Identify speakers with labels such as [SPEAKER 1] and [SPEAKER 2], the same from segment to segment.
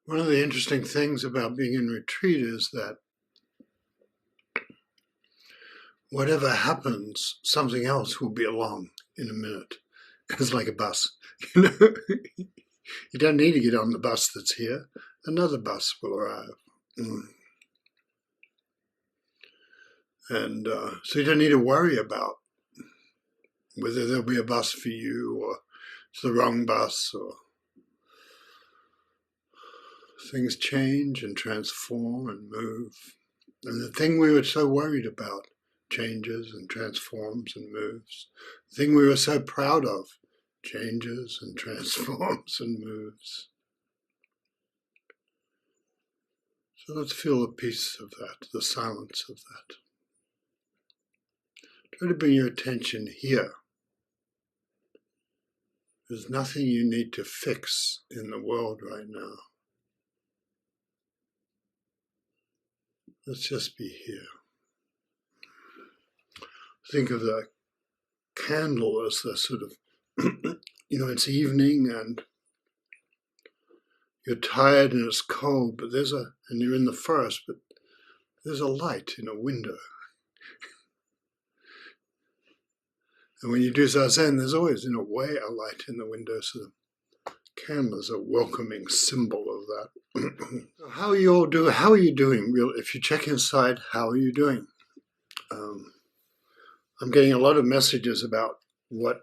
[SPEAKER 1] One of the interesting things about being in retreat is that whatever happens, something else will be along in a minute. It's like a bus. You don't need to get on the bus that's here. Another bus will arrive. And so you don't need to worry about whether there'll be a bus for you or it's the wrong bus, or things change and transform and move. And the thing we were so worried about changes and transforms and moves. The thing we were so proud of changes and transforms and moves. So let's feel the peace of that, the silence of that. Try to bring your attention here. There's nothing you need to fix in the world right now. Let's just be here. Think of the candle as the sort of, it's evening and you're tired and it's cold, but and you're in the forest, but there's a light in a window. And when you do Zazen, there's always, in a way, a light in the window. So the candle is a welcoming symbol of that. How are you all doing? How are you doing? If you check inside, how are you doing? I'm getting a lot of messages about what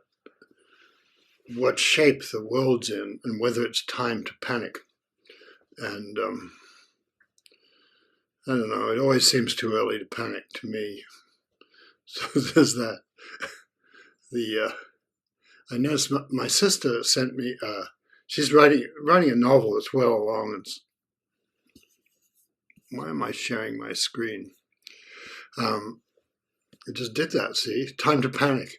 [SPEAKER 1] shape the world's in and whether it's time to panic. And I don't know, it always seems too early to panic to me. So there's that. I noticed my sister sent me, she's writing a novel that's well along. Why am I sharing my screen? I just did that, see? Time to panic.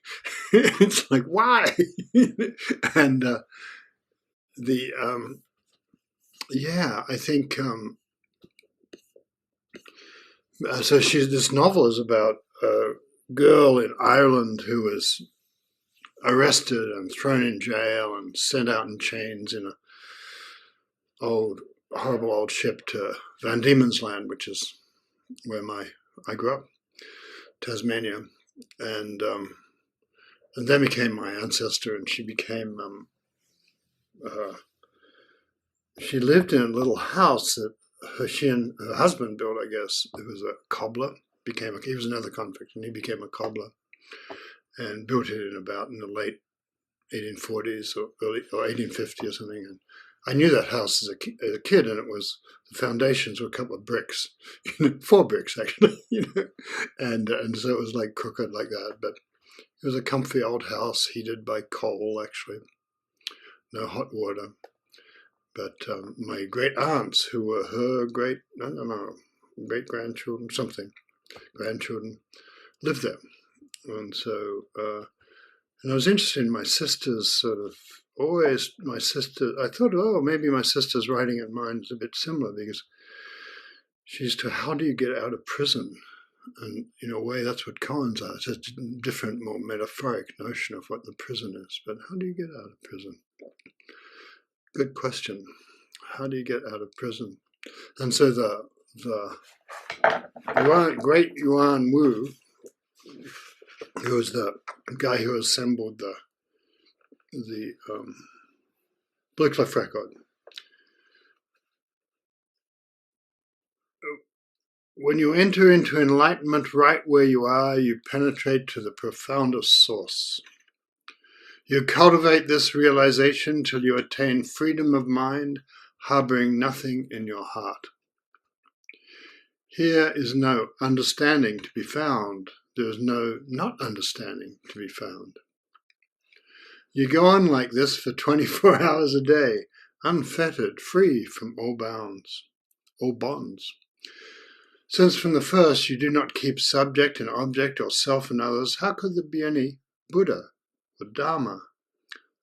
[SPEAKER 1] It's like, why? And I think, so this novel is about a girl in Ireland who was arrested and thrown in jail and sent out in chains in a horrible old ship to Van Diemen's Land, which is where I grew up, Tasmania, and then became my ancestor, and she became she lived in a little house that she and her husband built, I guess. It was a cobbler. He was another convict, and he became a cobbler, and built it in the late 1840s or 1850 or something. And I knew that house as a kid, and the foundations were a couple of bricks, 4 bricks actually, and so it was like crooked like that. But it was a comfy old house, heated by coal actually, no hot water. But my great aunts, who were her great grandchildren, grandchildren, lived there. And so, and I was interested in my sister's I thought, maybe my sister's writing and mine is a bit similar, because she's to, how do you get out of prison? And in a way, that's what koans are. It's a different, more metaphoric notion of what the prison is. But how do you get out of prison? Good question. How do you get out of prison? And so the great Yuan Wu, who was the guy who assembled the Blue Cliff Record. When you enter into enlightenment right where you are, you penetrate to the profoundest source. You cultivate this realization till you attain freedom of mind, harboring nothing in your heart. Here is no understanding to be found. There is no not understanding to be found. You go on like this for 24 hours a day, unfettered, free from all bounds, all bonds. Since from the first you do not keep subject and object or self and others, how could there be any Buddha or Dharma?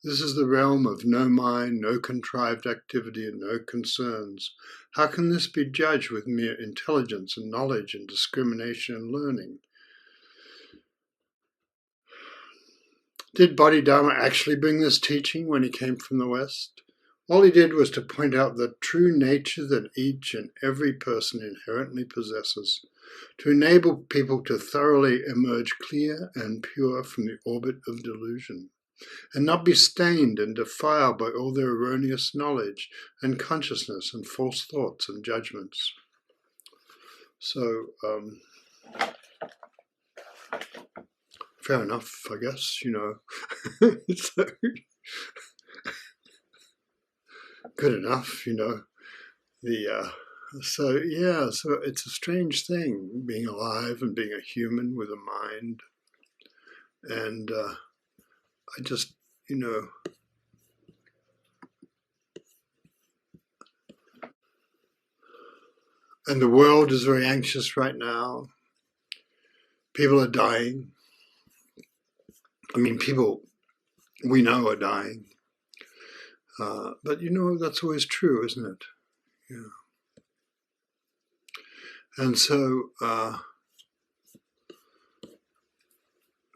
[SPEAKER 1] This is the realm of no mind, no contrived activity, and no concerns. How can this be judged with mere intelligence and knowledge and discrimination and learning? Did Bodhidharma actually bring this teaching when he came from the West? All he did was to point out the true nature that each and every person inherently possesses, to enable people to thoroughly emerge clear and pure from the orbit of delusion, and not be stained and defiled by all their erroneous knowledge and consciousness and false thoughts and judgments. So, fair enough, I guess, so, good enough, so it's a strange thing, being alive and being a human with a mind. And I just, and the world is very anxious right now. People are dying. I mean, people we know are dying. But that's always true, isn't it? Yeah. And so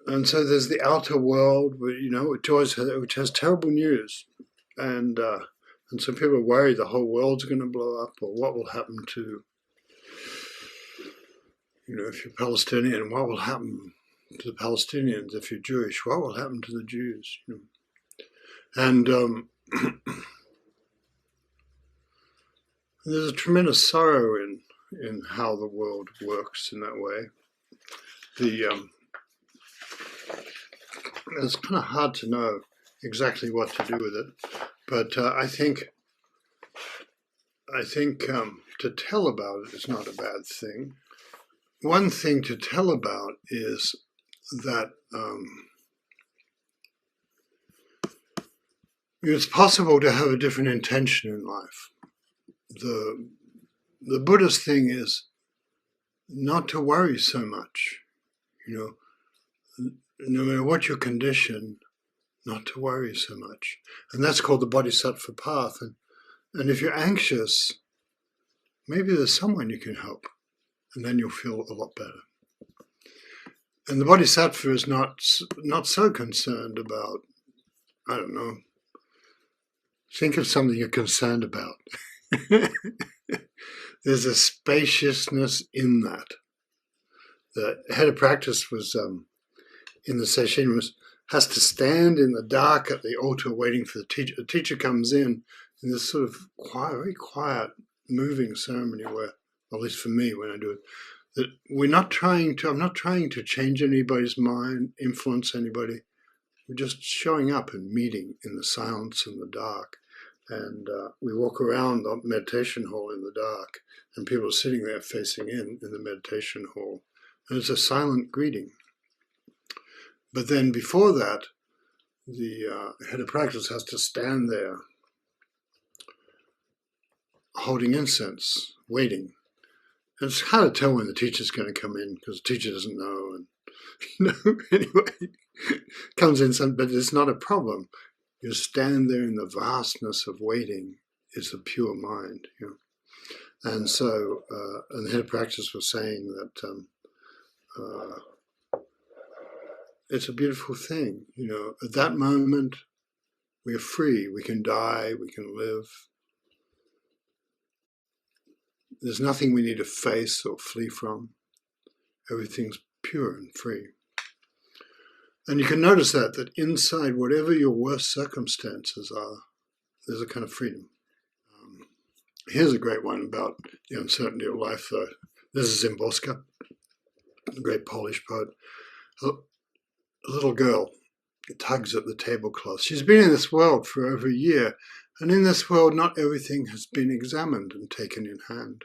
[SPEAKER 1] there's the outer world, which has terrible news, and so people are worried the whole world's going to blow up, or what will happen to, if you're Palestinian, what will happen to the Palestinians? If you're Jewish, what will happen to the Jews? And there's a tremendous sorrow in how the world works in that way. It's kind of hard to know exactly what to do with it, but I think to tell about it is not a bad thing. One thing to tell about is that it's possible to have a different intention in life. The Buddhist thing is not to worry so much, no matter what your condition, not to worry so much. And that's called the Bodhisattva Path. And if you're anxious, maybe there's someone you can help, and then you'll feel a lot better. And the Bodhisattva is not so concerned about, I don't know, think of something you're concerned about. There's a spaciousness in that. The head of practice was in the session has to stand in the dark at the altar waiting for the teacher. The teacher comes in this sort of quiet, very quiet, moving ceremony where, at least for me when I do it, that I'm not trying to change anybody's mind, influence anybody. We're just showing up and meeting in the silence and the dark. And we walk around the meditation hall in the dark, and people are sitting there facing in the meditation hall. And it's a silent greeting. But then before that, the head of practice has to stand there holding incense, waiting. And it's hard to tell when the teacher's going to come in because the teacher doesn't know. And anyway, comes in, but it's not a problem. You stand there in the vastness of waiting is the pure mind. And so, and the head of practice was saying that it's a beautiful thing. At that moment, we are free. We can die. We can live. There's nothing we need to face or flee from. Everything's pure and free. And you can notice that inside whatever your worst circumstances are, there's a kind of freedom. Here's a great one about the uncertainty of life, though. This is Zimborska, the great Polish poet. A little girl tugs at the tablecloth. She's been in this world for over a year, and in this world not everything has been examined and taken in hand.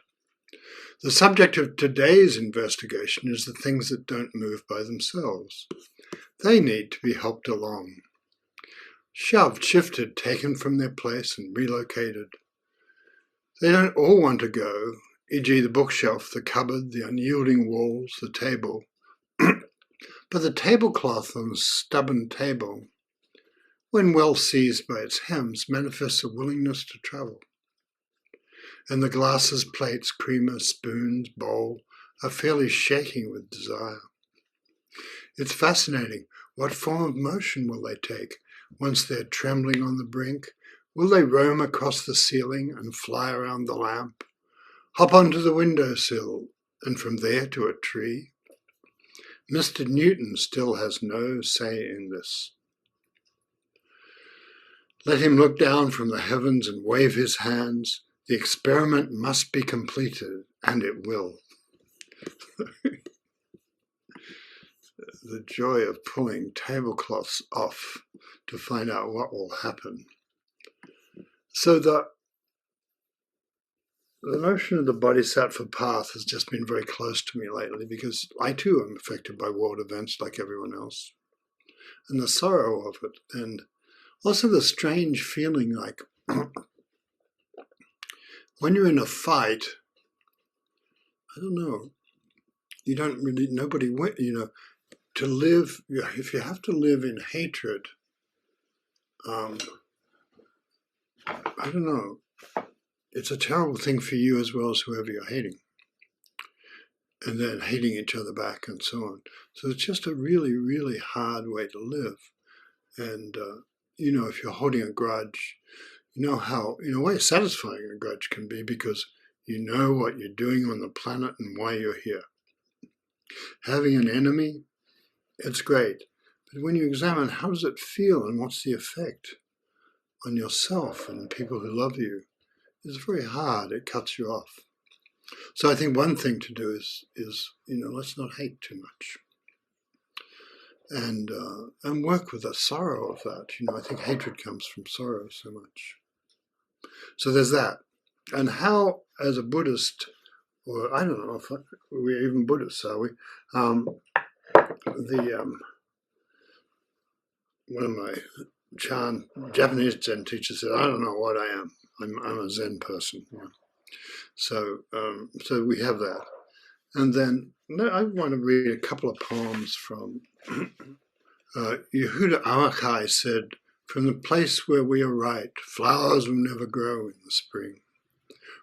[SPEAKER 1] The subject of today's investigation is the things that don't move by themselves. They need to be helped along. Shoved, shifted, taken from their place and relocated. They don't all want to go, e.g. the bookshelf, the cupboard, the unyielding walls, the table. But the tablecloth on the stubborn table, when well seized by its hems, manifests a willingness to travel. And the glasses, plates, creamer, spoons, bowl are fairly shaking with desire. It's fascinating. What form of motion will they take once they're trembling on the brink, Will they roam across the ceiling and fly around the lamp? Hop onto the windowsill and from there to a tree? Mr. Newton still has no say in this. Let him look down from the heavens and wave his hands. The experiment must be completed, and it will. The joy of pulling tablecloths off to find out what will happen. So the notion of the Bodhisattva Path has just been very close to me lately, because I too am affected by world events like everyone else, and the sorrow of it, and also the strange feeling like when you're in a fight, I don't know, you don't really, nobody, to live, if you have to live in hatred, I don't know, it's a terrible thing for you as well as whoever you're hating. And then hating each other back and so on. So it's just a really, really hard way to live. And, if you're holding a grudge, you know how, in a way, satisfying a grudge can be, because you know what you're doing on the planet and why you're here. Having an enemy, it's great. But when you examine how does it feel and what's the effect on yourself and people who love you, it's very hard. It cuts you off. So I think one thing to do is let's not hate too much, and work with the sorrow of that. I think hatred comes from sorrow so much. So there's that. And how, as a Buddhist, or I don't know if we're even Buddhists, are we? One of my Japanese Zen teachers said, "I don't know what I am. I'm a Zen person." Yeah. So we have that. And then I want to read a couple of poems from Yehuda Amakai said, "From the place where we are right, flowers will never grow in the spring.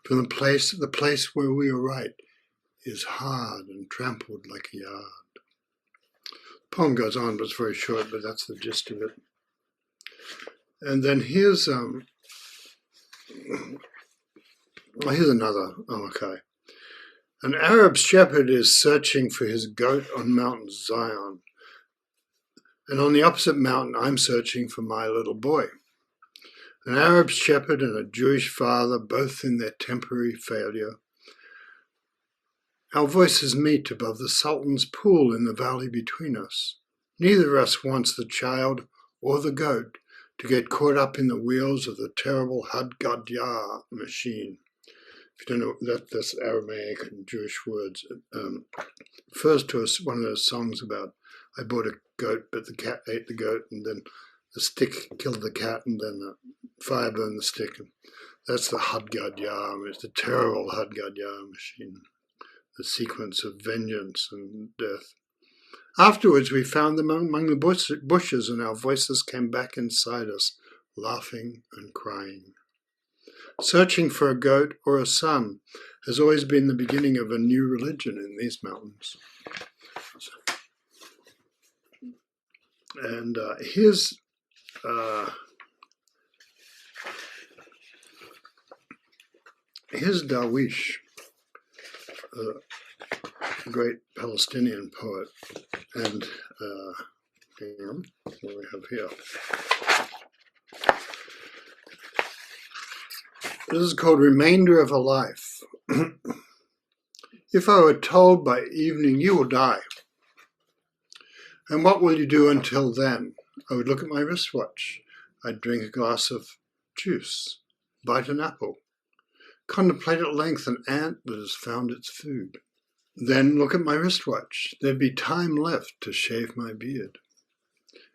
[SPEAKER 1] From the place where we are right is hard and trampled like a yard." The poem goes on, but it's very short, but that's the gist of it. And then here's another Amakai. An Arab shepherd is searching for his goat on Mount Zion. And on the opposite mountain, I'm searching for my little boy. An Arab shepherd and a Jewish father, both in their temporary failure. Our voices meet above the Sultan's pool in the valley between us. Neither of us wants the child or the goat to get caught up in the wheels of the terrible Hadgadyah machine. If you don't know, that's Aramaic and Jewish words. Refers to one of those songs about, I bought a goat, but the cat ate the goat, and then the stick killed the cat, and then the fire burned the stick. And that's the Hadgadyah. It's the terrible Hadgadyah machine, the sequence of vengeance and death. Afterwards, we found them among the bushes, and our voices came back inside us, laughing and crying. Searching for a goat or a son has always been the beginning of a new religion in these mountains. And here's Darwish, a great Palestinian poet, and what do we have here? This is called Remainder of a Life. If I were told by evening you will die, and what will you do until then? I would look at my wristwatch. I'd drink a glass of juice, bite an apple, contemplate at length an ant that has found its food. Then look at my wristwatch. There'd be time left to shave my beard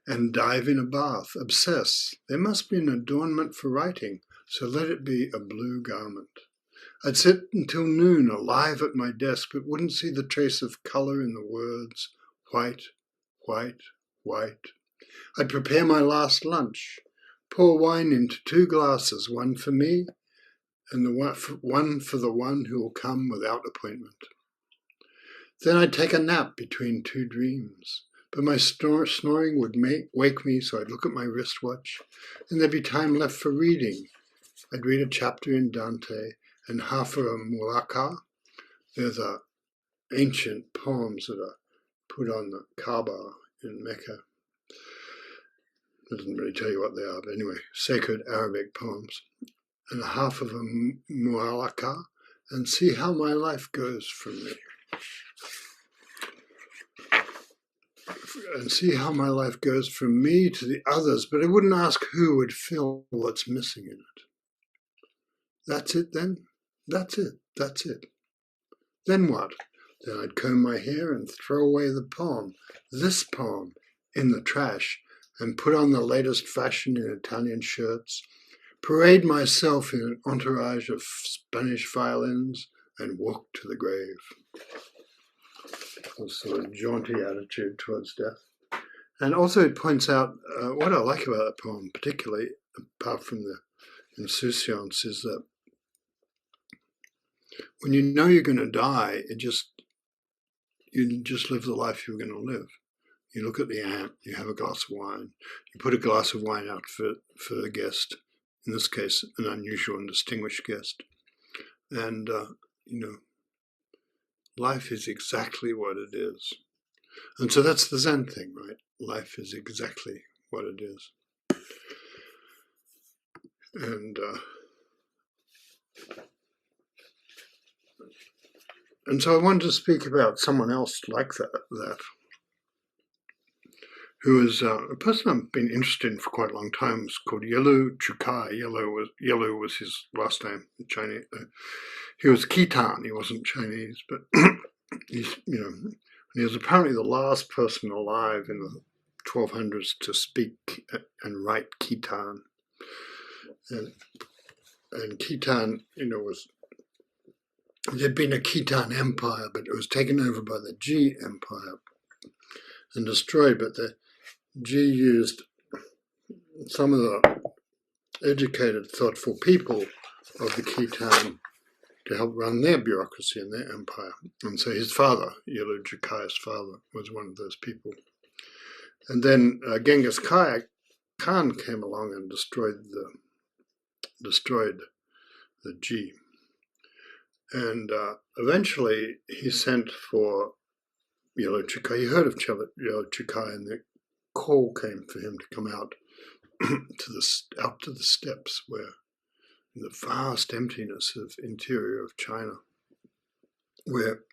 [SPEAKER 1] and dive in a bath, obsess. There must be an adornment for writing, so let it be a blue garment. I'd sit until noon alive at my desk, but wouldn't see the trace of colour in the words, white, white, white. I'd prepare my last lunch, pour wine into 2 glasses, one for me and one for the one who will come without appointment. Then I'd take a nap between 2 dreams, But my snoring would wake me, so I'd look at my wristwatch, and there'd be time left for reading. I'd read a chapter in Dante and half of a mulaka. They're the ancient poems that are put on the Kaaba in Mecca. It doesn't really tell you what they are, but anyway, sacred Arabic poems. And half of a mulaka, and see how my life goes from me. And see how my life goes from me to the others, but I wouldn't ask who would fill what's missing in it. That's it then? That's it. Then what? Then I'd comb my hair and throw away the poem, this poem, in the trash, and put on the latest fashion in Italian shirts, parade myself in an entourage of Spanish violins, and walk to the grave. A sort of jaunty attitude towards death. And also it points out what I like about the poem, particularly apart from the insouciance, is that when you know you're going to die, you just live the life you're going to live. You look at the ant, you have a glass of wine, you put a glass of wine out for a guest, in this case, an unusual and distinguished guest. And, life is exactly what it is. And so that's the Zen thing, right? Life is exactly what it is. And so I wanted to speak about someone else like that who is a person I've been interested in for quite a long time. It's called Yellow Chukai. Yellow was his last name, Chinese. He was Khitan. He wasn't Chinese, but he was apparently the last person alive in the 1200s to speak and write Khitan. And Khitan, there'd been a Khitan empire, but it was taken over by the Ji empire and destroyed. But the Ji used some of the educated, thoughtful people of the Khitan to help run their bureaucracy and their empire. And so his father, Yellow Chukai's father, was one of those people. And then Genghis Khan came along and destroyed the Ji. And eventually he sent for Yellow Chukai. He heard of Yellow Chukai, and the call came for him to come out to the steppes where, in the vast emptiness of interior of China, where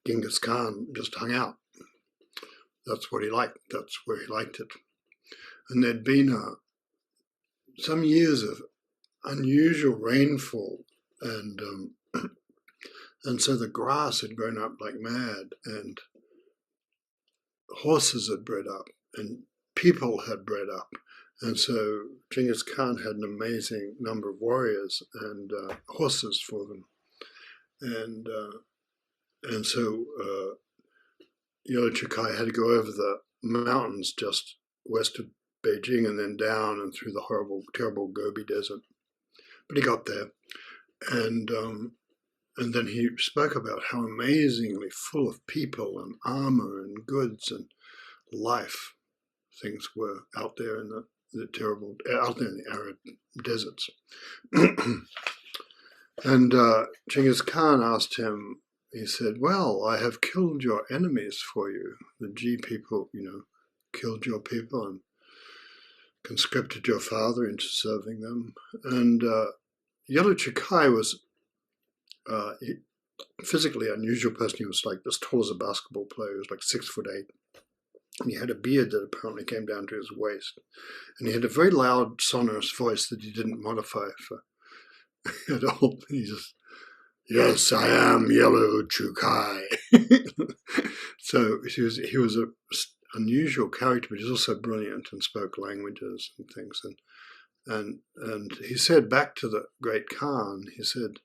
[SPEAKER 1] Genghis Khan just hung out. That's what he liked. That's where he liked it. And there'd been some years of unusual rainfall, and so the grass had grown up like mad, and horses had bred up, and people had bred up. And so Genghis Khan had an amazing number of warriors and horses for them. And so Yellow Chukai had to go over the mountains just west of Beijing and then down and through the horrible, terrible Gobi Desert. But he got there. And then he spoke about how amazingly full of people and armor and goods and life things were out there in the out there in the arid deserts. And Genghis Khan asked him, he said, well, I have killed your enemies for you. The Ji people, killed your people and conscripted your father into serving them. And Yellow Chukai was physically unusual person. He was like as tall as a basketball player. He was like 6'8". And he had a beard that apparently came down to his waist. And he had a very loud, sonorous voice that he didn't modify for at all. He just, yes, I am Yellow Chukai. So he was an unusual character, but he was also brilliant and spoke languages and things. And he said back to the great Khan, he said,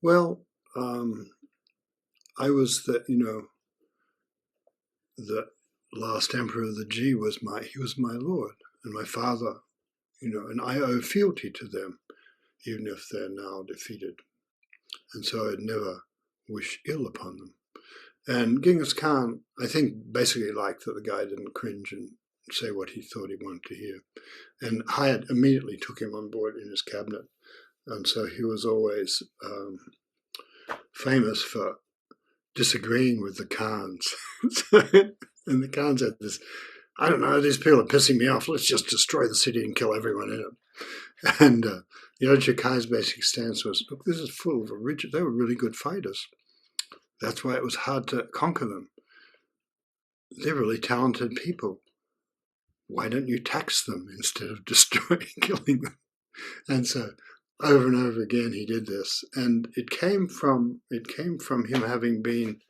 [SPEAKER 1] well, I was the last emperor of the Ji was my lord and my father, and I owe fealty to them, even if they're now defeated. And so I'd never wish ill upon them. And Genghis Khan, I think, basically liked that the guy didn't cringe and say what he thought he wanted to hear. And Hyatt immediately took him on board in his cabinet. And so he was always famous for disagreeing with the Khans. And the Khans had this, I don't know, these people are pissing me off. Let's just destroy the city and kill everyone in it. And Chakai's basic stance was, look, this is full of rigid. They were really good fighters. That's why it was hard to conquer them. They're really talented people. Why don't you tax them instead of destroying, killing them? And so over and over again he did this. And it came from him having been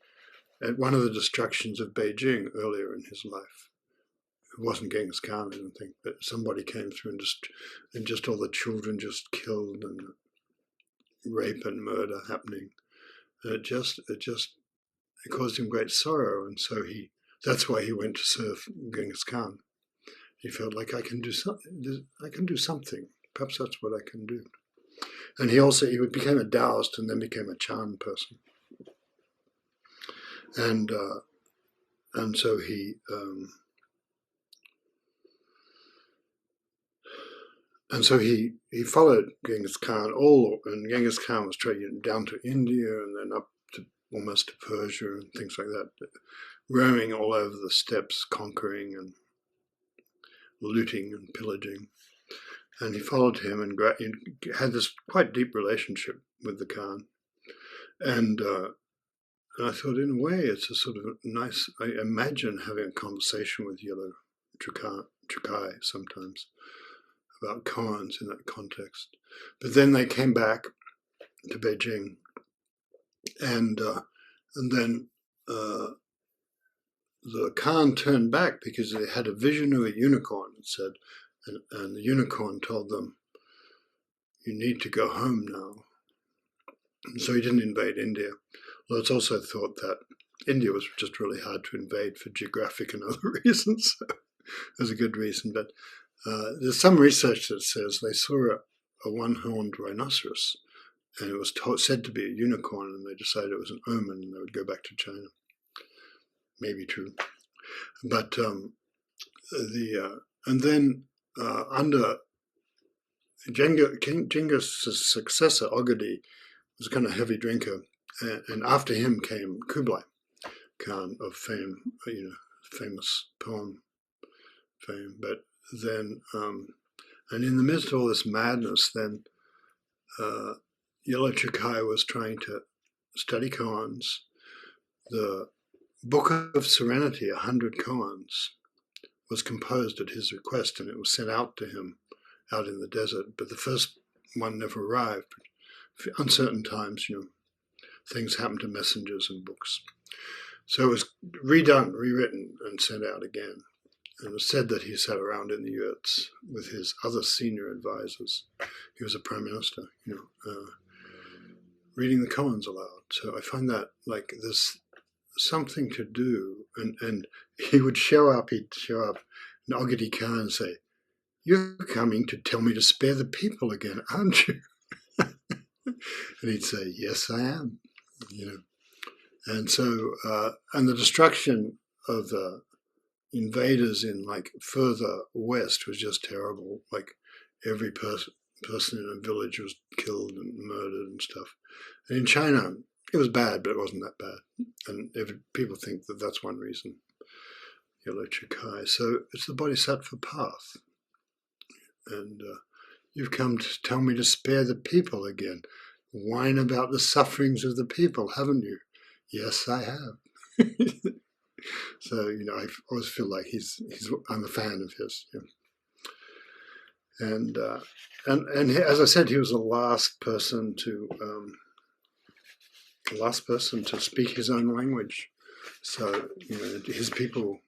[SPEAKER 1] at one of the destructions of Beijing earlier in his life. It wasn't Genghis Khan, I don't think, but somebody came through and just all the children just killed and rape and murder happening. And it caused him great sorrow, and so that's why he went to serve Genghis Khan. He felt like I can do something. Perhaps that's what I can do. And he became a Taoist and then became a Chan person. And so he followed Genghis Khan and Genghis Khan was trading down to India and then up to almost to Persia and things like that, roaming all over the steppes, conquering and looting and pillaging. And he followed him and had this quite deep relationship with the Khan. And I thought, in a way, it's a sort of nice, I imagine having a conversation with Yellow Chukai sometimes about koans in that context. But then they came back to Beijing, and then the Khan turned back because they had a vision of a unicorn, it said, and the unicorn told them, you need to go home now. And so he didn't invade India. Well, it's also thought that India was just really hard to invade for geographic and other reasons. So there's a good reason. But there's some research that says they saw a one-horned rhinoceros, and it was said to be a unicorn, and they decided it was an omen, and they would go back to China. Maybe true. But and then under Genghis' successor, Ogedi, was a kind of heavy drinker, and after him came Kublai Khan of fame, famous poem fame. But then, and in the midst of all this madness, then Yellow Chukai was trying to study koans. The Book of Serenity, 100 koans, was composed at his request, and it was sent out to him out in the desert. But the first one never arrived. For uncertain times, things happen to messengers and books. So it was rewritten, and sent out again. And it was said that he sat around in the yurts with his other senior advisors. He was a prime minister, reading the koans aloud. So I find that like there's something to do. And he'd show up, and Ogedi Khan and say, you're coming to tell me to spare the people again, aren't you? And he'd say, yes, I am, And so, and the destruction of the invaders in like further west was just terrible. Like every person in a village was killed and murdered and stuff. And in China, it was bad, but it wasn't that bad. And people think that that's one reason, Yellow Chukai. So it's the Bodhisattva Path. And you've come to tell me to spare the people again. Whine about the sufferings of the people, haven't you? Yes, I have. So, I always feel like I'm a fan of his. And as I said, he was the last person to speak his own language. So, his people,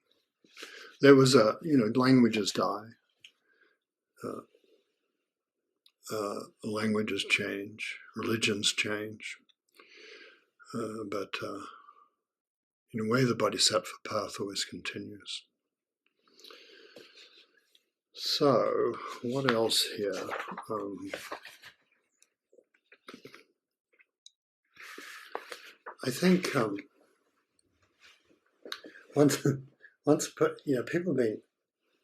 [SPEAKER 1] there was languages die. Languages change, religions change, but in a way the Bodhisattva path always continues. So, what else here? I think once, people have been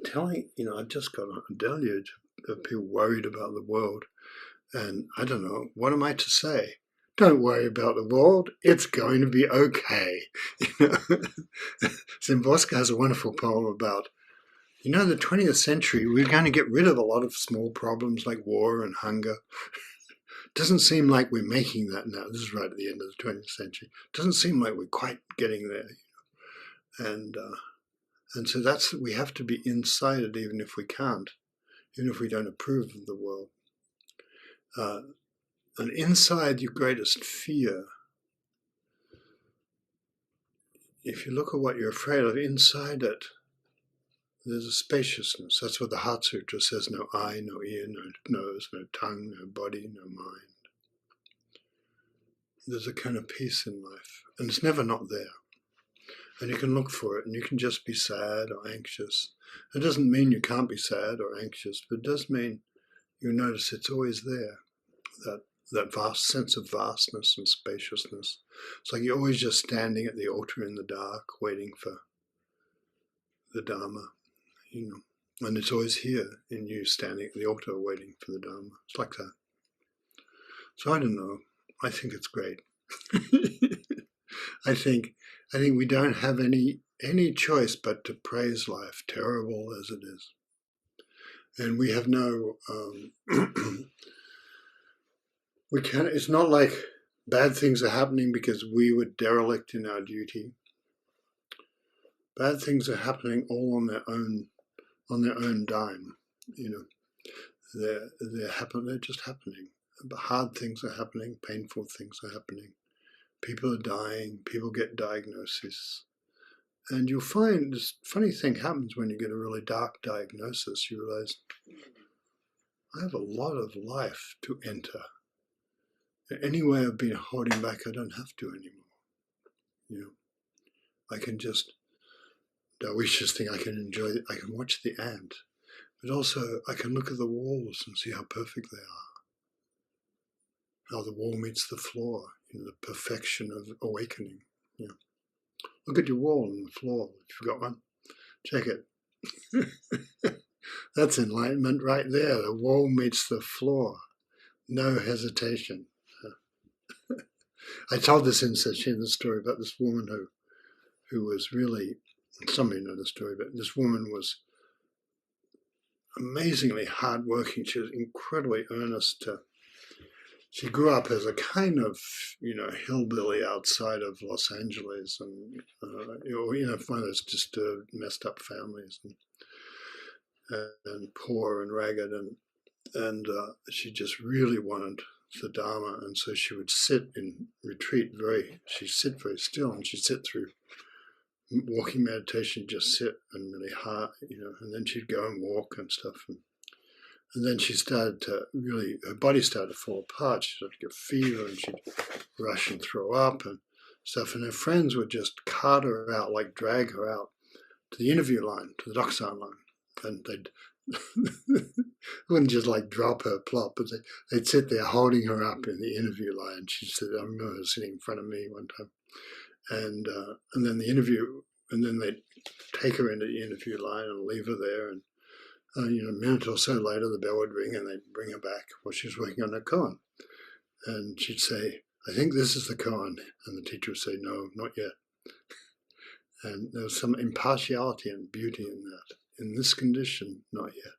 [SPEAKER 1] telling, I've just got a deluge of people worried about the world. And I don't know, what am I to say? Don't worry about the world. It's going to be okay. Zimborska has a wonderful poem about, the 20th century, we're going to get rid of a lot of small problems like war and hunger. Doesn't seem like we're making that now. This is right at the end of the 20th century. Doesn't seem like we're quite getting there. And so we have to be inside it, even if we can't, even if we don't approve of the world. And inside your greatest fear, if you look at what you're afraid of, inside it, there's a spaciousness. That's what the Heart Sutra says: no eye, no ear, no nose, no tongue, no body, no mind. There's a kind of peace in life, and it's never not there. And you can look for it, and you can just be sad or anxious. It doesn't mean you can't be sad or anxious, but it does mean you notice it's always there, that vast sense of vastness and spaciousness. It's like you're always just standing at the altar in the dark, waiting for the dharma, and it's always here in you, standing at the altar waiting for the dharma. It's like that. So I don't know. I think it's great. I think we don't have any choice but to praise life, terrible as it is. And we have no, we can't, it's not like bad things are happening because we were derelict in our duty. Bad things are happening all on their own dime. They're just happening. But hard things are happening, painful things are happening. People are dying, people get diagnoses. And you'll find this funny thing happens when you get a really dark diagnosis. You realize, I have a lot of life to enter. Any way I've been holding back, I don't have to anymore. I can just, Darwishes think I can enjoy it. I can watch the ant, but also I can look at the walls and see how perfect they are. How the wall meets the floor, the perfection of awakening. Look at your wall and the floor. If you've got one, check it. That's enlightenment right there. The wall meets the floor. No hesitation. I told this in Sesshin, the story about this woman who was really, somebody know the story, but this woman was amazingly hardworking. She was incredibly earnest. She grew up as a kind of, hillbilly outside of Los Angeles, and one of those disturbed, messed up families, and poor and ragged, and she just really wanted the Dharma, and so she would sit in retreat she'd sit very still, and she'd sit through walking meditation, just sit and really hard, and then she'd go and walk and stuff. And then she started to her body started to fall apart. She started to get fever, and she'd rush and throw up and stuff. And her friends would just cart her out, like drag her out to the interview line, to the Doxan line. And they'd wouldn't just like drop her plop, but they'd sit there holding her up in the interview line. She said, I remember her sitting in front of me one time. And then they'd take her into the interview line and leave her there. And a minute or so later, the bell would ring and they'd bring her back while she was working on her koan. And she'd say, I think this is the koan. And the teacher would say, no, not yet. And there was some impartiality and beauty in that. In this condition, not yet.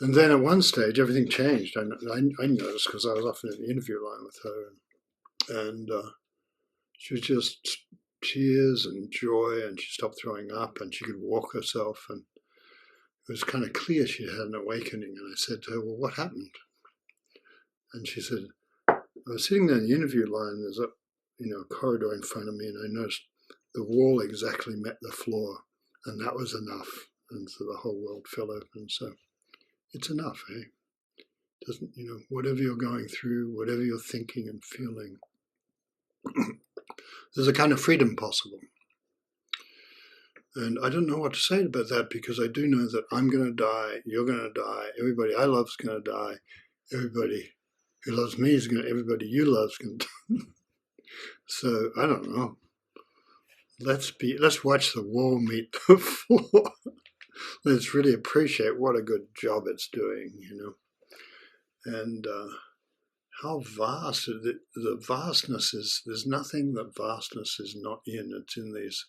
[SPEAKER 1] And then at one stage, everything changed. I noticed because I was often in the interview line with her. And she was just tears and joy, and she stopped throwing up, and she could walk herself. And it was kind of clear she had an awakening. And I said to her, well, what happened? And she said, I was sitting there in the interview line. There's a corridor in front of me, and I noticed the wall exactly met the floor, and that was enough. And so the whole world fell open. So it's enough, eh? Doesn't, whatever you're going through, whatever you're thinking and feeling, there's a kind of freedom possible. And I don't know what to say about that, because I do know that I'm going to die, you're going to die, everybody I love is going to die, everybody who loves me everybody you love is going to die. So I don't know. let's watch the wall meet the floor. Let's really appreciate what a good job it's doing, and how vast the vastness is. There's nothing that vastness is not in. It's in these.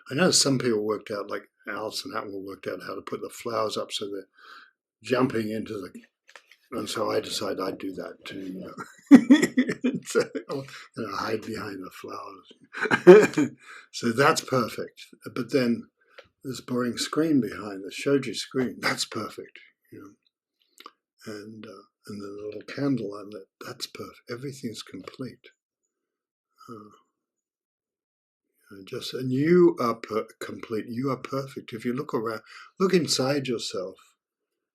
[SPEAKER 1] I know some people worked out, like Alice and Atwell worked out how to put the flowers up so they're jumping into the. And so I decided I'd do that too, so, hide behind the flowers. So that's perfect. But then this boring screen behind, the shoji screen, that's perfect, and the little candle I lit, that's perfect. Everything's complete. And you are complete. You are perfect. If you look around, look inside yourself.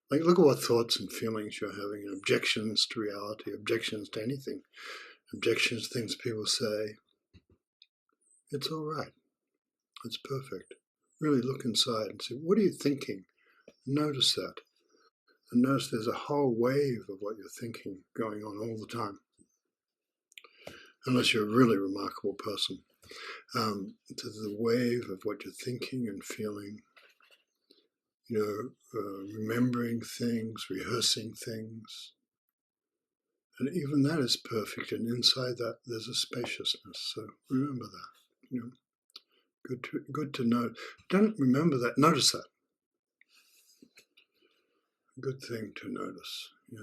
[SPEAKER 1] Like, look at what thoughts and feelings you're having, and objections to reality, objections to anything, objections to things people say. It's all right. It's perfect. Really look inside and see, what are you thinking? Notice that. And notice there's a whole wave of what you're thinking going on all the time. Unless you're a really remarkable person. To the wave of what you're thinking and feeling, remembering things, rehearsing things. And even that is perfect, and inside that there's a spaciousness. So remember that. Good to know. Don't remember that. Notice that. Good thing to notice. Yeah.